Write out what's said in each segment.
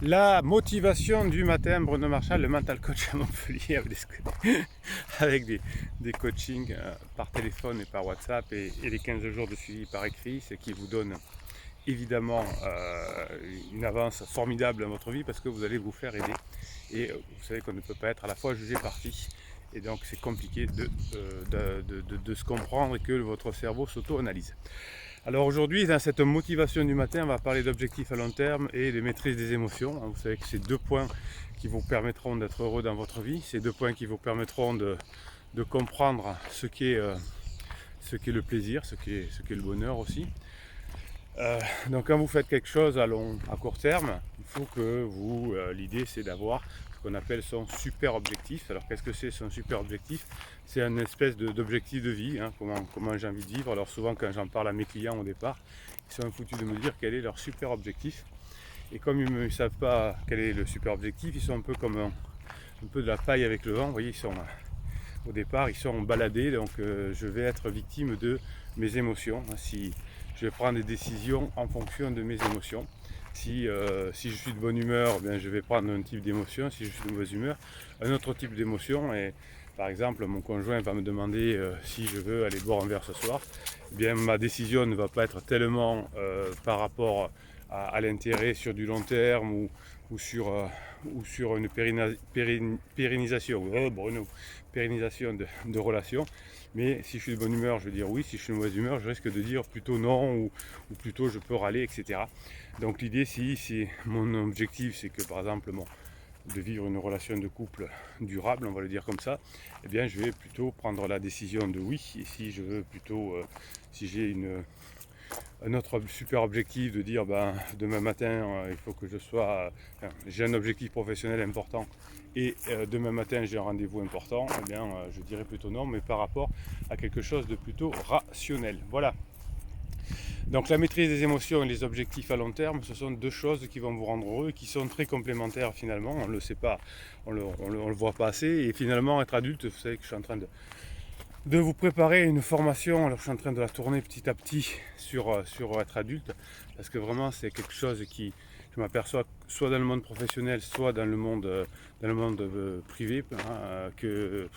La motivation du matin, Bruno Marchal, le mental coach à Montpellier, avec des coachings par téléphone et par WhatsApp et les 15 jours de suivi par écrit, ce qui vous donne évidemment une avance formidable dans votre vie parce que vous allez vous faire aider. Et vous savez qu'on ne peut pas être à la fois jugé parti. Et donc c'est compliqué de se comprendre et que votre cerveau s'auto-analyse. Alors aujourd'hui, dans cette motivation du matin, on va parler d'objectifs à long terme et de maîtrise des émotions. Vous savez que c'est deux points qui vous permettront d'être heureux dans votre vie. C'est deux points qui vous permettront de comprendre ce qu'est le plaisir, ce qu'est le bonheur aussi. Donc quand vous faites quelque chose à court terme, il faut que l'idée c'est d'avoir ce qu'on appelle son super objectif. Alors qu'est-ce que c'est son super objectif? C'est une espèce d'objectif de vie, hein, comment j'ai envie de vivre. Alors souvent quand j'en parle à mes clients au départ, ils sont foutus de me dire quel est leur super objectif. Et comme ils ne savent pas quel est le super objectif, ils sont un peu comme un peu de la paille avec le vent. Vous voyez, au départ, ils sont baladés, donc je vais être victime de mes émotions. Si je vais prendre des décisions en fonction de mes émotions. Si je suis de bonne humeur, bien, je vais prendre un type d'émotion. Si je suis de mauvaise humeur, un autre type d'émotion. Et par exemple, mon conjoint va me demander si je veux aller boire un verre ce soir. Eh bien, ma décision ne va pas être tellement par rapport à l'intérêt sur du long terme ou sur une pérennisation, pérennisation de relations. Mais si je suis de bonne humeur, je vais dire oui. Si je suis de mauvaise humeur, je risque de dire plutôt non ou plutôt je peux râler, etc. Donc l'idée, si mon objectif, c'est que par exemple de vivre une relation de couple durable, on va le dire comme ça, eh bien je vais plutôt prendre la décision de oui. Et si je veux plutôt, si j'ai un autre super objectif de dire demain matin il faut que je sois, j'ai un objectif professionnel important et demain matin j'ai un rendez-vous important, eh bien je dirais plutôt non, mais par rapport à quelque chose de plutôt rationnel. Voilà. Donc la maîtrise des émotions et les objectifs à long terme, ce sont deux choses qui vont vous rendre heureux et qui sont très complémentaires finalement. On ne le sait pas, on le voit pas assez. Et finalement, être adulte, vous savez que je suis en train de vous préparer une formation. Alors je suis en train de la tourner petit à petit sur être adulte, parce que vraiment c'est quelque chose qui, je m'aperçois, soit dans le monde professionnel, soit dans le monde privé, hein, que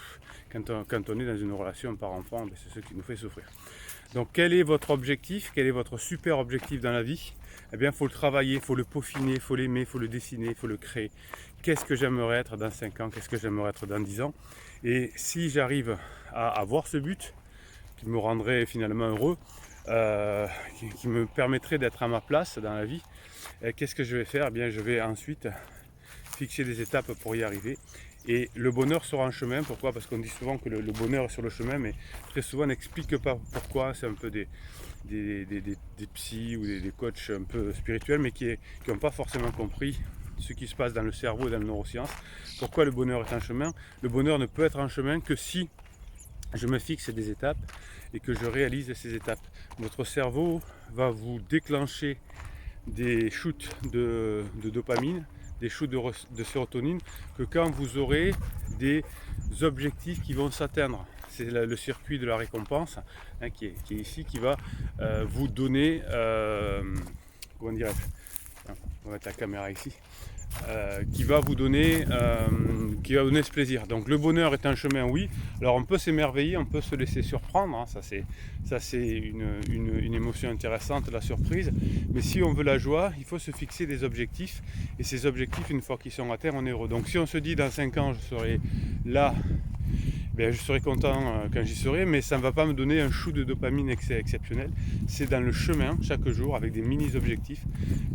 quand on est dans une relation par enfant, c'est ce qui nous fait souffrir. Donc quel est votre objectif? Quel est votre super objectif dans la vie? Eh bien, il faut le travailler, il faut le peaufiner, il faut l'aimer, il faut le dessiner, il faut le créer. Qu'est-ce que j'aimerais être dans 5 ans? Qu'est-ce que j'aimerais être dans 10 ans? Et si j'arrive à avoir ce but, qui me rendrait finalement heureux, qui me permettrait d'être à ma place dans la vie, qu'est-ce que je vais faire? Eh bien, je vais ensuite fixer des étapes pour y arriver. Et le bonheur sera en chemin. Pourquoi? Parce qu'on dit souvent que le bonheur est sur le chemin, mais très souvent on n'explique pas pourquoi. C'est un peu des psys ou des coachs un peu spirituels, mais qui n'ont pas forcément compris ce qui se passe dans le cerveau et dans les neurosciences. Pourquoi le bonheur est en chemin? Le bonheur ne peut être en chemin que si je me fixe des étapes et que je réalise ces étapes. Votre cerveau va vous déclencher des shoots de dopamine, des shoots de sérotonine, que quand vous aurez des objectifs qui vont s'atteindre. C'est le circuit de la récompense, hein, qui est ici, qui va vous donner, comment dirais-je, on va mettre la caméra ici, qui va vous donner ce plaisir. Donc le bonheur est un chemin, oui. Alors on peut s'émerveiller, on peut se laisser surprendre, hein. Ça c'est une émotion intéressante, la surprise. Mais si on veut la joie, il faut se fixer des objectifs. Et ces objectifs, une fois qu'ils sont atteints, on est heureux. Donc si on se dit dans 5 ans je serai là, je serai content quand j'y serai, mais ça ne va pas me donner un shoot de dopamine exceptionnel. C'est dans le chemin, chaque jour, avec des mini-objectifs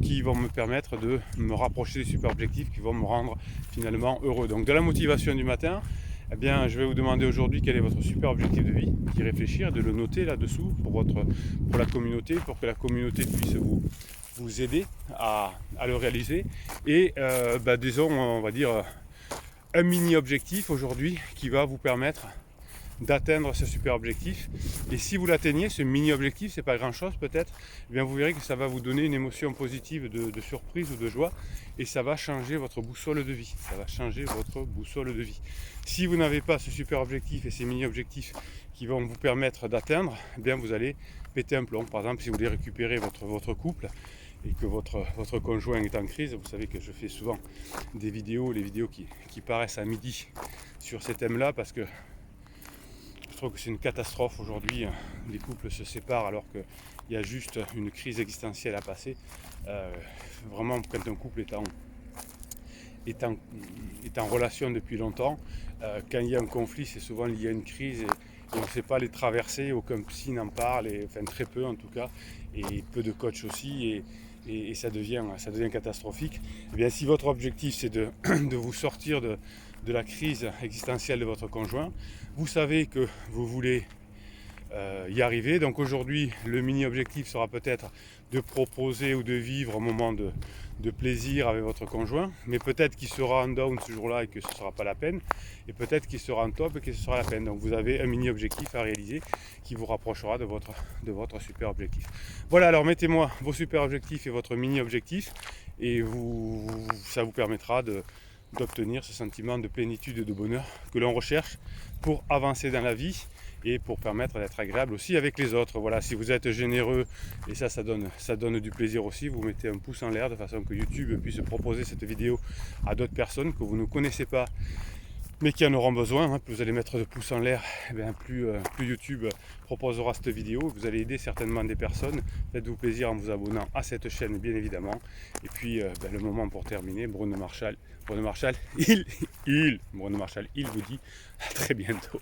qui vont me permettre de me rapprocher des super objectifs qui vont me rendre finalement heureux. Donc de la motivation du matin, eh bien, je vais vous demander aujourd'hui quel est votre super objectif de vie, d'y réfléchir, de le noter là-dessous pour la communauté, pour que la communauté puisse vous aider à le réaliser. Et disons, on va dire, un mini objectif aujourd'hui qui va vous permettre d'atteindre ce super objectif. Et si vous l'atteignez, ce mini objectif, c'est pas grand chose peut-être, eh bien vous verrez que ça va vous donner une émotion positive de surprise ou de joie, et ça va changer votre boussole de vie. Ça va changer votre boussole de vie. Si vous n'avez pas ce super objectif et ces mini objectifs qui vont vous permettre d'atteindre, eh bien vous allez péter un plomb. Par exemple, si vous voulez récupérer votre couple et que votre conjoint est en crise, vous savez que je fais souvent des vidéos, les vidéos qui paraissent à midi sur ces thèmes-là, parce que je trouve que c'est une catastrophe aujourd'hui. Les couples se séparent alors qu'il y a juste une crise existentielle à passer. Vraiment, quand un couple est en relation depuis longtemps, quand il y a un conflit, c'est souvent lié à une crise et on ne sait pas les traverser, aucun psy n'en parle, enfin très peu en tout cas, et peu de coachs aussi, et ça devient catastrophique. Et bien, si votre objectif c'est de vous sortir de la crise existentielle de votre conjoint, vous savez que vous voulez y arriver. Donc aujourd'hui, le mini-objectif sera peut-être de proposer ou de vivre un moment de plaisir avec votre conjoint, mais peut-être qu'il sera en down ce jour-là et que ce ne sera pas la peine, et peut-être qu'il sera en top et que ce sera la peine. Donc vous avez un mini-objectif à réaliser qui vous rapprochera de votre super objectif. Voilà, alors mettez-moi vos super objectifs et votre mini-objectif, et ça vous permettra d'obtenir ce sentiment de plénitude et de bonheur que l'on recherche pour avancer dans la vie et pour permettre d'être agréable aussi avec les autres. Voilà, si vous êtes généreux, et ça donne du plaisir aussi, vous mettez un pouce en l'air de façon que YouTube puisse proposer cette vidéo à d'autres personnes que vous ne connaissez pas mais qui en auront besoin. Plus vous allez mettre de pouces en l'air, plus YouTube proposera cette vidéo. Vous allez aider certainement des personnes. Faites-vous plaisir en vous abonnant à cette chaîne, bien évidemment. Et puis le moment pour terminer, Bruno Marchal, il vous dit à très bientôt.